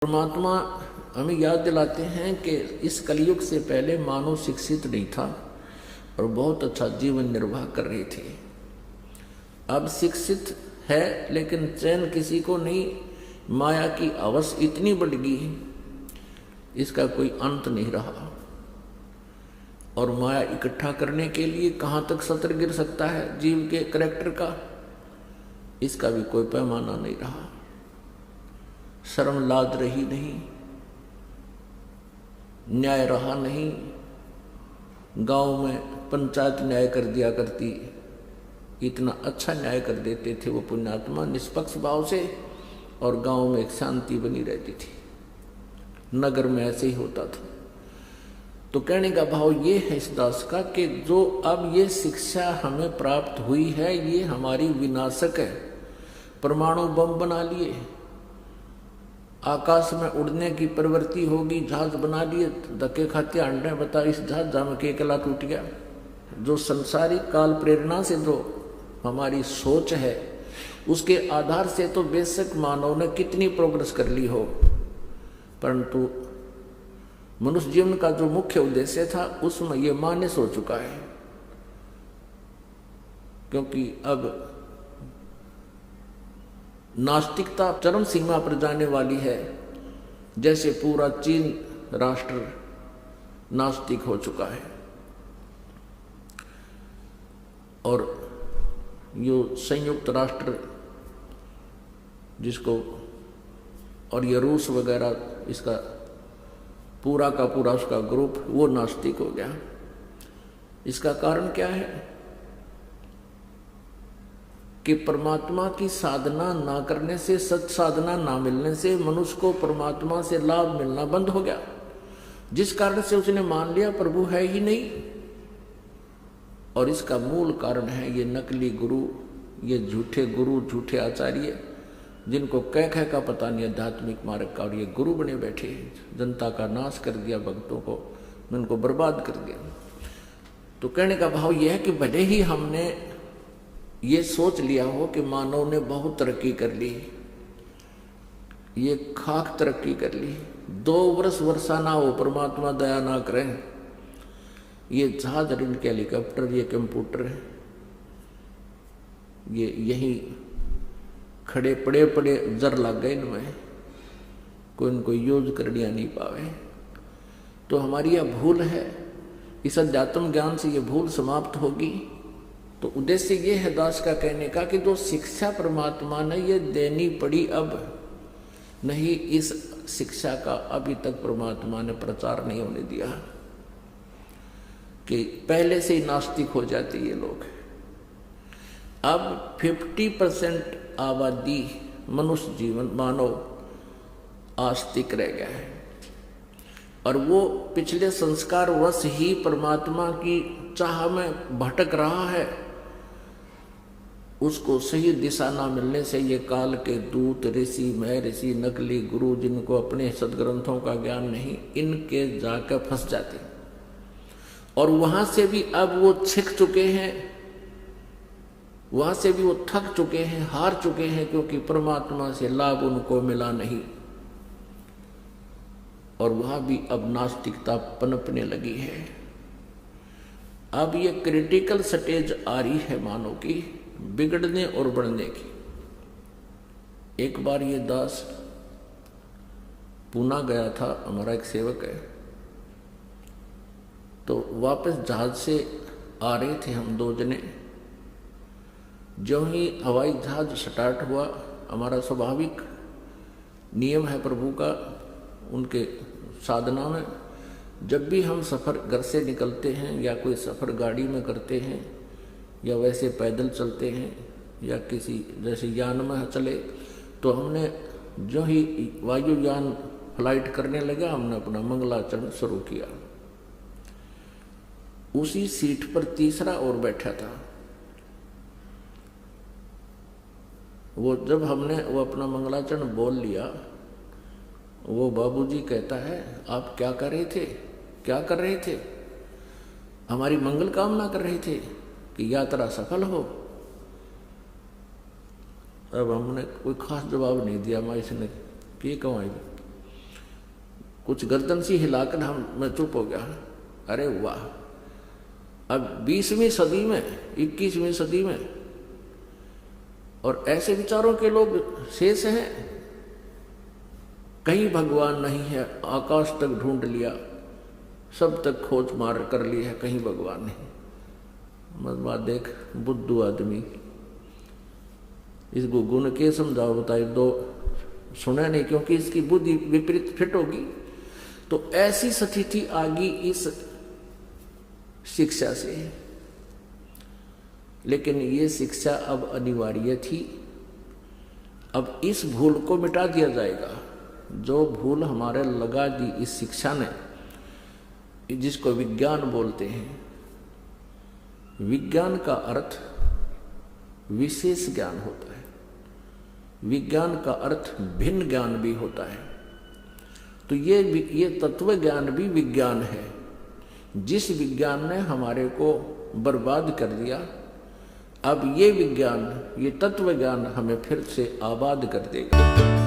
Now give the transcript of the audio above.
परमात्मा हमें याद दिलाते हैं कि इस कलयुग से पहले मानव शिक्षित नहीं था और बहुत अच्छा जीवन निर्वाह कर रहे थे। अब शिक्षित है लेकिन चैन किसी को नहीं। माया की हवस इतनी बढ़ गई, इसका कोई अंत नहीं रहा। और माया इकट्ठा करने के लिए कहाँ तक सतर गिर सकता है जीव के करैक्टर का, इसका भी कोई पैमाना नहीं रहा। शर्म लाज रही नहीं, न्याय रहा नहीं। गांव में पंचायत न्याय कर दिया करती, इतना अच्छा न्याय कर देते थे वो पुण्यात्मा निष्पक्ष भाव से, और गांव में एक शांति बनी रहती थी। नगर में ऐसे ही होता था। तो कहने का भाव ये है इस दास का कि जो अब ये शिक्षा हमें प्राप्त हुई है ये हमारी विनाशक है। परमाणु बम बना लिए, आकाश में उड़ने की प्रवृत्ति होगी, जहाज बना लिए, धक्के खाते अंडे बता इस जहाज जाम के अकेला टूट गया। जो संसारिक काल प्रेरणा से जो हमारी सोच है उसके आधार से तो बेशक मानव ने कितनी प्रोग्रेस कर ली हो, परंतु मनुष्य जीवन का जो मुख्य उद्देश्य था उसमें ये मान्य हो चुका है। क्योंकि अब नास्तिकता चरम सीमा पर जाने वाली है, जैसे पूरा चीन राष्ट्र नास्तिक हो चुका है। और यो संयुक्त राष्ट्र जिसको, और ये रूस वगैरह, इसका पूरा का पूरा उसका ग्रुप वो नास्तिक हो गया। इसका कारण क्या है कि परमात्मा की साधना ना करने से, सत साधना ना मिलने से मनुष्य को परमात्मा से लाभ मिलना बंद हो गया, जिस कारण से उसने मान लिया प्रभु है ही नहीं। और इसका मूल कारण है ये नकली गुरु, ये झूठे गुरु, झूठे आचार्य, जिनको कह का पता नहीं आध्यात्मिक मार्ग का, और ये गुरु बने बैठे, जनता का नाश कर दिया, भक्तों को उनको बर्बाद कर दिया। तो कहने का भाव यह है कि भले ही हमने ये सोच लिया हो कि मानव ने बहुत तरक्की कर ली, ये खाक तरक्की कर ली, 2 वर्ष वर्षा ना हो परमात्मा दया ना करें, ये जहाज, इनके हेलीकॉप्टर, ये कंप्यूटर, ये यहीं खड़े पड़े पड़े जर लग गए इनमें, कोई इनको यूज कर लिया नहीं पावे। तो हमारी यह भूल है, इस अध्यात्म ज्ञान से ये भूल समाप्त होगी। तो उद्देश्य ये है दास का कहने का कि जो शिक्षा परमात्मा ने ये देनी पड़ी, अब नहीं इस शिक्षा का अभी तक परमात्मा ने प्रचार नहीं होने दिया, कि पहले से ही नास्तिक हो जाते ये लोग। अब 50% आबादी मनुष्य जीवन मानव आस्तिक रह गया है, और वो पिछले संस्कार वश ही परमात्मा की चाह में भटक रहा है। उसको सही दिशा ना मिलने से ये काल के दूत, ऋषि, महर्षि, नकली गुरु, जिनको अपने सदग्रंथों का ज्ञान नहीं, इनके जाकर फंस जाते, और वहां से भी अब वो छिक चुके हैं, वहां से भी वो थक चुके हैं, हार चुके हैं, क्योंकि परमात्मा से लाभ उनको मिला नहीं। और वहां भी अब नास्तिकता पनपने लगी है। अब ये क्रिटिकल स्टेज आ रही है मानव की बिगड़ने और बढ़ने की। एक बार ये दास पूना गया था, हमारा एक सेवक है, तो वापस जहाज से आ रहे थे हम 2 जने। जो ही हवाई जहाज स्टार्ट हुआ, हमारा स्वाभाविक नियम है प्रभु का, उनके साधना में, जब भी हम सफ़र घर से निकलते हैं या कोई सफ़र गाड़ी में करते हैं या वैसे पैदल चलते हैं या किसी जैसे यान में चले, तो हमने जो ही वायुयान फ्लाइट करने लगा, हमने अपना मंगलाचरण शुरू किया। उसी सीट पर तीसरा और बैठा था। वो जब हमने वो अपना मंगलाचरण बोल लिया, वो बाबूजी कहता है आप क्या कर रहे थे, क्या कर रहे थे? हमारी मंगल कामना कर रहे थे कि यात्रा सफल हो। अब हमने कोई खास जवाब नहीं दिया, मैं इसने की कहूँ कुछ गर्दन सी हिलाकर मैं चुप हो गया। अरे वाह, अब 20वीं सदी में, 21वीं सदी में, और ऐसे विचारों के लोग शेष हैं। कहीं भगवान नहीं है, आकाश तक ढूंढ लिया, सब तक खोज मार कर ली है, कहीं भगवान नहीं। मत देख बुद्धू आदमी, इस गुग्गू ने क्या समझाओ बताइए, दो सुना नहीं, क्योंकि इसकी बुद्धि विपरीत फिट होगी। तो ऐसी स्थिति आ गई इस शिक्षा से, लेकिन ये शिक्षा अब अनिवार्य थी। अब इस भूल को मिटा दिया जाएगा, जो भूल हमारे लगा दी इस शिक्षा ने, जिसको विज्ञान बोलते हैं। विज्ञान का अर्थ विशेष ज्ञान होता है, विज्ञान का अर्थ भिन्न ज्ञान भी होता है। तो ये तत्व ज्ञान भी विज्ञान है, जिस विज्ञान ने हमारे को बर्बाद कर दिया। अब ये विज्ञान, ये तत्व ज्ञान हमें फिर से आबाद कर देगा।